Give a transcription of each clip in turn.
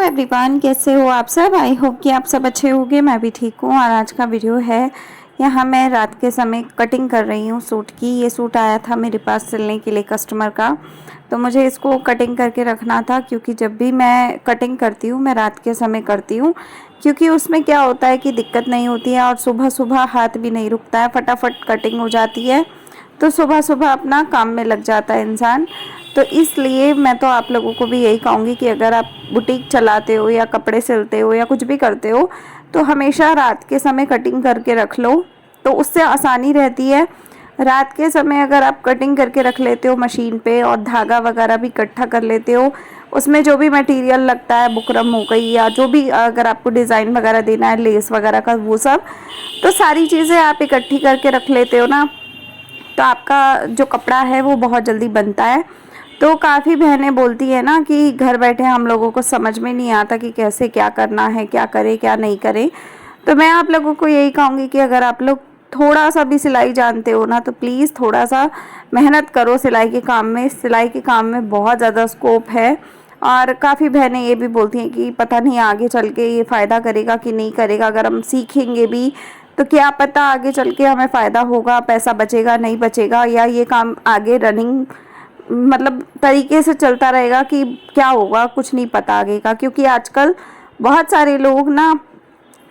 Everyone, कैसे हो आप सब। आई होप कि आप सब अच्छे होंगे। मैं भी ठीक हूँ। और आज का वीडियो है, यहाँ मैं रात के समय कटिंग कर रही हूँ सूट की। ये सूट आया था मेरे पास सिलने के लिए कस्टमर का, तो मुझे इसको कटिंग करके रखना था, क्योंकि जब भी मैं कटिंग करती हूँ मैं रात के समय करती हूँ, क्योंकि उसमें क्या होता है कि दिक्कत नहीं होती है और सुबह सुबह हाथ भी नहीं रुकता है, फटाफट कटिंग हो जाती है, तो सुबह सुबह अपना काम में लग जाता है इंसान। तो इसलिए मैं तो आप लोगों को भी यही कहूँगी कि अगर आप बुटीक चलाते हो या कपड़े सिलते हो या कुछ भी करते हो, तो हमेशा रात के समय कटिंग करके रख लो, तो उससे आसानी रहती है। रात के समय अगर आप कटिंग करके रख लेते हो मशीन पे और धागा वगैरह भी इकट्ठा कर लेते हो, उसमें जो भी मटेरियल लगता है, बुकरम हो गई या जो भी अगर आपको डिज़ाइन वगैरह देना है, लेस वगैरह का, वो सब तो सारी चीज़ें आप इकट्ठी करके रख लेते हो ना, तो आपका जो कपड़ा है वो बहुत जल्दी बनता है। तो काफ़ी बहनें बोलती है ना कि घर बैठे हम लोगों को समझ में नहीं आता कि कैसे क्या करना है, क्या करें क्या नहीं करें। तो मैं आप लोगों को यही कहूँगी कि अगर आप लोग थोड़ा सा भी सिलाई जानते हो ना, तो प्लीज़ थोड़ा सा मेहनत करो सिलाई के काम में। सिलाई के काम में बहुत ज़्यादा स्कोप है। और काफ़ी बहनें ये भी बोलती हैं कि पता नहीं आगे चल के ये फ़ायदा करेगा कि नहीं करेगा, अगर हम सीखेंगे भी तो क्या पता आगे चल के हमें फ़ायदा होगा, पैसा बचेगा नहीं बचेगा, या ये काम आगे रनिंग मतलब तरीके से चलता रहेगा कि क्या होगा, कुछ नहीं पता आगे का। क्योंकि आजकल बहुत सारे लोग ना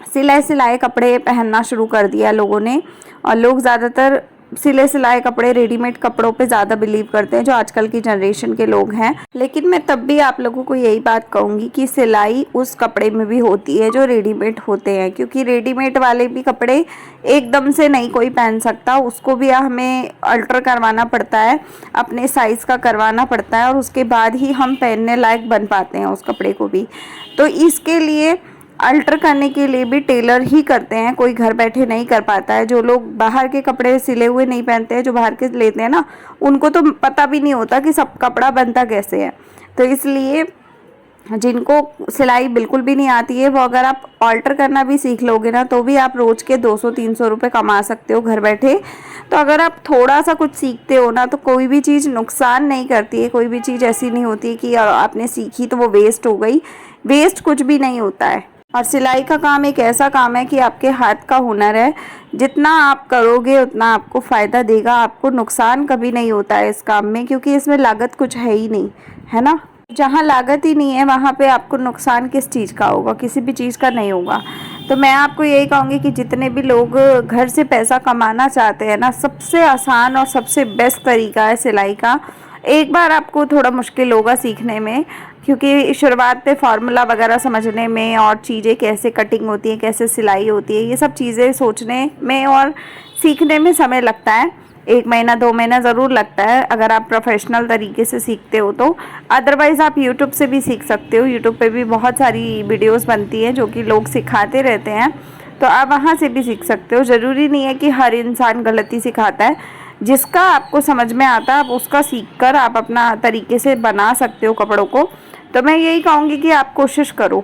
सिले सिलाए कपड़े पहनना शुरू कर दिया लोगों ने, और लोग ज़्यादातर सिले सिलाए कपड़े, रेडीमेड कपड़ों पे ज़्यादा बिलीव करते हैं, जो आजकल की जनरेशन के लोग हैं। लेकिन मैं तब भी आप लोगों को यही बात कहूँगी कि सिलाई उस कपड़े में भी होती है जो रेडीमेड होते हैं, क्योंकि रेडीमेड वाले भी कपड़े एकदम से नहीं कोई पहन सकता, उसको भी हमें अल्टर करवाना पड़ता है, अपने साइज़ का करवाना पड़ता है, और उसके बाद ही हम पहनने लायक बन पाते हैं उस कपड़े को भी। तो इसके लिए अल्टर करने के लिए भी टेलर ही करते हैं, कोई घर बैठे नहीं कर पाता है। जो लोग बाहर के कपड़े सिले हुए नहीं पहनते हैं, जो बाहर के लेते हैं ना, उनको तो पता भी नहीं होता कि सब कपड़ा बनता कैसे है। तो इसलिए जिनको सिलाई बिल्कुल भी नहीं आती है, वो अगर आप ऑल्टर करना भी सीख लोगे ना, तो भी आप रोज़ के 200-300 रुपये कमा सकते हो घर बैठे। तो अगर आप थोड़ा सा कुछ सीखते हो ना, तो कोई भी चीज़ नुकसान नहीं करती है, कोई भी चीज़ ऐसी नहीं होती है कि आपने सीखी तो वो वेस्ट हो गई। वेस्ट कुछ भी नहीं होता है। और सिलाई का काम एक ऐसा काम है कि आपके हाथ का हुनर है, जितना आप करोगे उतना आपको फ़ायदा देगा, आपको नुकसान कभी नहीं होता है इस काम में, क्योंकि इसमें लागत कुछ है ही नहीं, है ना। जहाँ लागत ही नहीं है वहाँ पे आपको नुकसान किस चीज़ का होगा, किसी भी चीज़ का नहीं होगा। तो मैं आपको यही कहूँगी कि जितने भी लोग घर से पैसा कमाना चाहते हैं ना, सबसे आसान और सबसे बेस्ट तरीका है सिलाई का। एक बार आपको थोड़ा मुश्किल होगा सीखने में, क्योंकि शुरुआत पे फार्मूला वगैरह समझने में, और चीज़ें कैसे कटिंग होती है, कैसे सिलाई होती है, ये सब चीज़ें सोचने में और सीखने में समय लगता है। 1 महीना 2 महीना ज़रूर लगता है अगर आप प्रोफेशनल तरीके से सीखते हो तो। अदरवाइज़ आप यूट्यूब से भी सीख सकते हो। यूट्यूब पे भी बहुत सारी वीडियोस बनती हैं जो कि लोग सिखाते रहते हैं, तो आप वहाँ से भी सीख सकते हो। ज़रूरी नहीं है कि हर इंसान गलती सिखाता है। जिसका आपको समझ में आता है आप उसका सीखकर आप अपना तरीके से बना सकते हो कपड़ों को। तो मैं यही कहूँगी कि आप कोशिश करो।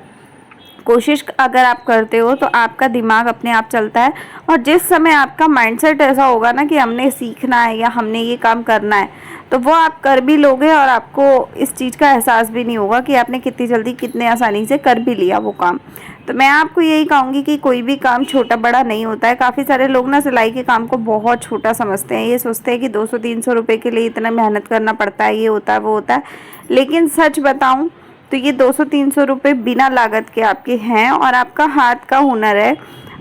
कोशिश अगर आप करते हो तो आपका दिमाग अपने आप चलता है, और जिस समय आपका माइंडसेट ऐसा होगा ना कि हमने सीखना है या हमने ये काम करना है, तो वो आप कर भी लोगे, और आपको इस चीज़ का एहसास भी नहीं होगा कि आपने कितनी जल्दी कितने आसानी से कर भी लिया वो काम। तो मैं आपको यही कहूँगी कि कोई भी काम छोटा बड़ा नहीं होता है। काफ़ी सारे लोग ना सिलाई के काम को बहुत छोटा समझते हैं, ये सोचते हैं कि 200-300 रुपये के लिए इतना मेहनत करना पड़ता है, ये होता है वो होता है। लेकिन सच बताऊँ तो ये 200-300 रुपये बिना लागत के आपके हैं, और आपका हाथ का हुनर है।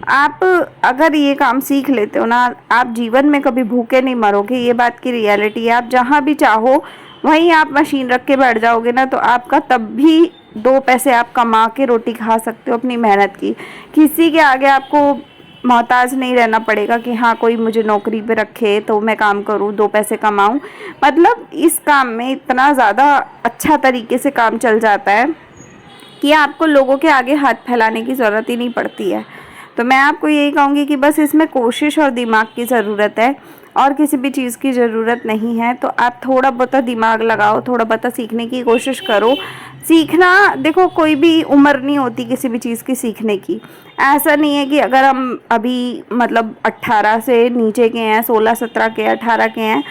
आप अगर ये काम सीख लेते हो ना, आप जीवन में कभी भूखे नहीं मरोगे, ये बात की रियलिटी है। आप जहाँ भी चाहो वहीं आप मशीन रख के बैठ जाओगे ना, तो आपका तब भी 2 पैसे आप कमा के रोटी खा सकते हो अपनी मेहनत की। किसी के आगे आपको मोहताज नहीं रहना पड़ेगा कि हाँ कोई मुझे नौकरी पे रखे तो मैं काम करूँ 2 पैसे कमाऊँ। मतलब इस काम में इतना ज़्यादा अच्छा तरीके से काम चल जाता है कि आपको लोगों के आगे हाथ फैलाने की ज़रूरत ही नहीं पड़ती है। तो मैं आपको यही कहूँगी कि बस इसमें कोशिश और दिमाग की ज़रूरत है, और किसी भी चीज़ की ज़रूरत नहीं है। तो आप थोड़ा बहुत दिमाग लगाओ, थोड़ा बहुत सीखने की कोशिश करो। सीखना, देखो कोई भी उम्र नहीं होती किसी भी चीज़ की सीखने की। ऐसा नहीं है कि अगर हम अभी मतलब 18 से नीचे के हैं, 16-17 के, 18 के हैं,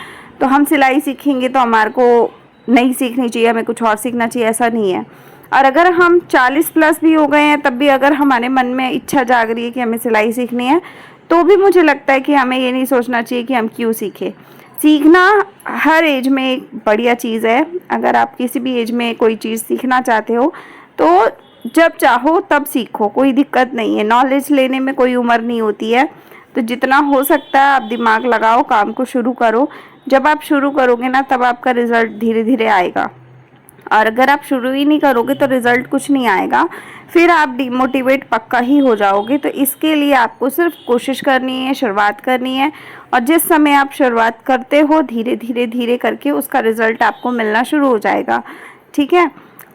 तो हम सिलाई सीखेंगे तो हमारे को नहीं सीखनी चाहिए, हमें कुछ और सीखना चाहिए, ऐसा नहीं है। और अगर हम 40 प्लस भी हो गए हैं तब भी अगर हमारे मन में इच्छा जाग रही है कि हमें सिलाई सीखनी है, तो भी मुझे लगता है कि हमें ये नहीं सोचना चाहिए कि हम क्यों सीखें। सीखना हर एज में एक बढ़िया चीज़ है। अगर आप किसी भी एज में कोई चीज़ सीखना चाहते हो तो जब चाहो तब सीखो, कोई दिक्कत नहीं है। नॉलेज लेने में कोई उम्र नहीं होती है। तो जितना हो सकता है आप दिमाग लगाओ, काम को शुरू करो। जब आप शुरू करोगे ना तब आपका रिज़ल्ट धीरे धीरे आएगा, और अगर आप शुरू ही नहीं करोगे तो रिज़ल्ट कुछ नहीं आएगा, फिर आप डिमोटिवेट पक्का ही हो जाओगे। तो इसके लिए आपको सिर्फ कोशिश करनी है, शुरुआत करनी है, और जिस समय आप शुरुआत करते हो धीरे धीरे धीरे करके उसका रिज़ल्ट आपको मिलना शुरू हो जाएगा। ठीक है,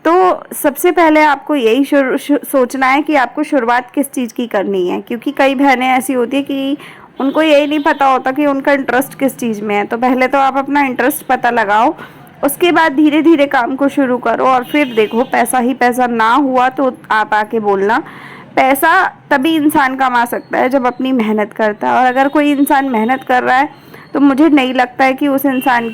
तो सबसे पहले आपको यही सोचना है कि आपको शुरुआत किस चीज़ की करनी है, क्योंकि कई बहनें ऐसी होती है कि उनको यही नहीं पता होता कि उनका इंटरेस्ट किस चीज़ में है। तो पहले तो आप अपना इंटरेस्ट पता लगाओ, उसके बाद धीरे धीरे काम को शुरू करो, और फिर देखो पैसा ही पैसा ना हुआ तो आप आके बोलना। पैसा तभी इंसान कमा सकता है जब अपनी मेहनत करता है, और अगर कोई इंसान मेहनत कर रहा है तो मुझे नहीं लगता है कि उस इंसान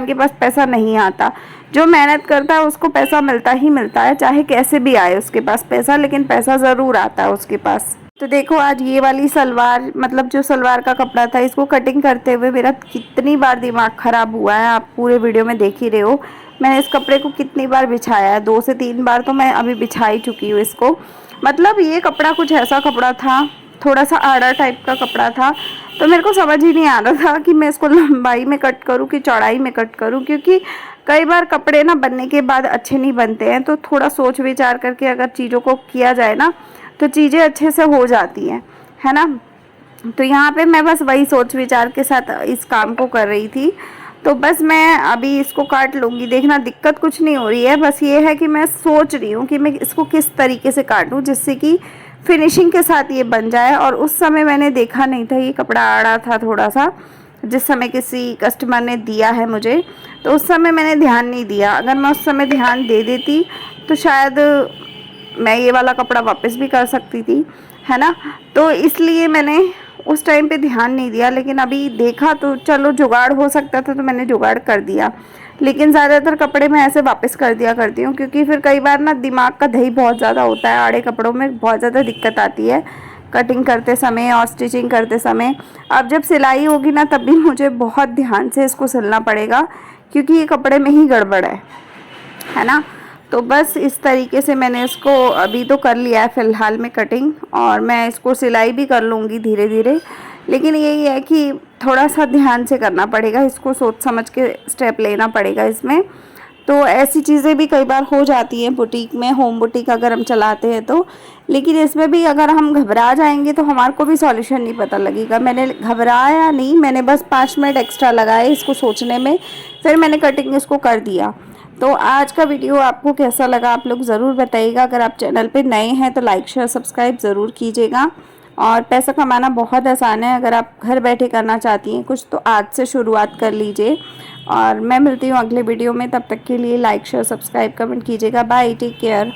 के पास पैसा नहीं आता। जो मेहनत करता है उसको पैसा मिलता ही मिलता है, चाहे कैसे भी आए उसके पास पैसा, लेकिन पैसा ज़रूर आता है उसके पास। तो देखो आज ये वाली सलवार, मतलब जो सलवार का कपड़ा था, इसको कटिंग करते हुए मेरा कितनी बार दिमाग ख़राब हुआ है, आप पूरे वीडियो में देख ही रहे हो। मैंने इस कपड़े को कितनी बार बिछाया है, 2 से 3 बार तो मैं अभी बिछा ही चुकी हूँ इसको। मतलब ये कपड़ा कुछ ऐसा कपड़ा था, थोड़ा सा आड़ा टाइप का कपड़ा था, तो मेरे को समझ ही नहीं आ रहा था कि मैं इसको लंबाई में कट करूँ कि चौड़ाई में कट करूँ, क्योंकि कई बार कपड़े ना बनने के बाद अच्छे नहीं बनते हैं। तो थोड़ा सोच विचार करके अगर चीज़ों को किया जाए ना तो चीज़ें अच्छे से हो जाती हैं, है ना। तो यहाँ पे मैं बस वही सोच विचार के साथ इस काम को कर रही थी। तो बस मैं अभी इसको काट लूँगी, देखना दिक्कत कुछ नहीं हो रही है, बस ये है कि मैं सोच रही हूँ कि मैं इसको किस तरीके से काटूँ जिससे कि फिनिशिंग के साथ ये बन जाए। और उस समय मैंने देखा नहीं था, ये कपड़ा आड़ा था थोड़ा सा, जिस समय किसी कस्टमर ने दिया है मुझे, तो उस समय मैंने ध्यान नहीं दिया। अगर मैं उस समय ध्यान दे देती तो शायद मैं ये वाला कपड़ा वापस भी कर सकती थी, है ना। तो इसलिए मैंने उस टाइम पे ध्यान नहीं दिया, लेकिन अभी देखा तो चलो जुगाड़ हो सकता था तो मैंने जुगाड़ कर दिया। लेकिन ज़्यादातर कपड़े मैं ऐसे वापस कर दिया करती हूँ, क्योंकि फिर कई बार ना दिमाग का दही बहुत ज़्यादा होता है, आड़े कपड़ों में बहुत ज़्यादा दिक्कत आती है कटिंग करते समय और स्टिचिंग करते समय। अब जब सिलाई होगी ना तब भी मुझे बहुत ध्यान से इसको सिलना पड़ेगा, क्योंकि ये कपड़े में ही गड़बड़ है ना। तो बस इस तरीके से मैंने इसको अभी तो कर लिया है फ़िलहाल में कटिंग, और मैं इसको सिलाई भी कर लूँगी धीरे धीरे। लेकिन यही है कि थोड़ा सा ध्यान से करना पड़ेगा, इसको सोच समझ के स्टेप लेना पड़ेगा इसमें। तो ऐसी चीज़ें भी कई बार हो जाती हैं बुटीक में, होम बुटीक अगर हम चलाते हैं तो। लेकिन इसमें भी अगर हम घबरा जाएंगे तो हमारे को भी सॉल्यूशन नहीं पता लगेगा। मैंने घबराया नहीं, मैंने बस 5 मिनट एक्स्ट्रा लगाए इसको सोचने में, फिर मैंने कटिंग इसको कर दिया। तो आज का वीडियो आपको कैसा लगा आप लोग ज़रूर बताइएगा। अगर आप चैनल पे नए हैं तो लाइक शेयर सब्सक्राइब ज़रूर कीजिएगा। और पैसा कमाना बहुत आसान है, अगर आप घर बैठे करना चाहती हैं कुछ तो आज से शुरुआत कर लीजिए। और मैं मिलती हूँ अगले वीडियो में, तब तक के लिए लाइक शेयर सब्सक्राइब कमेंट कीजिएगा। Bye, take care.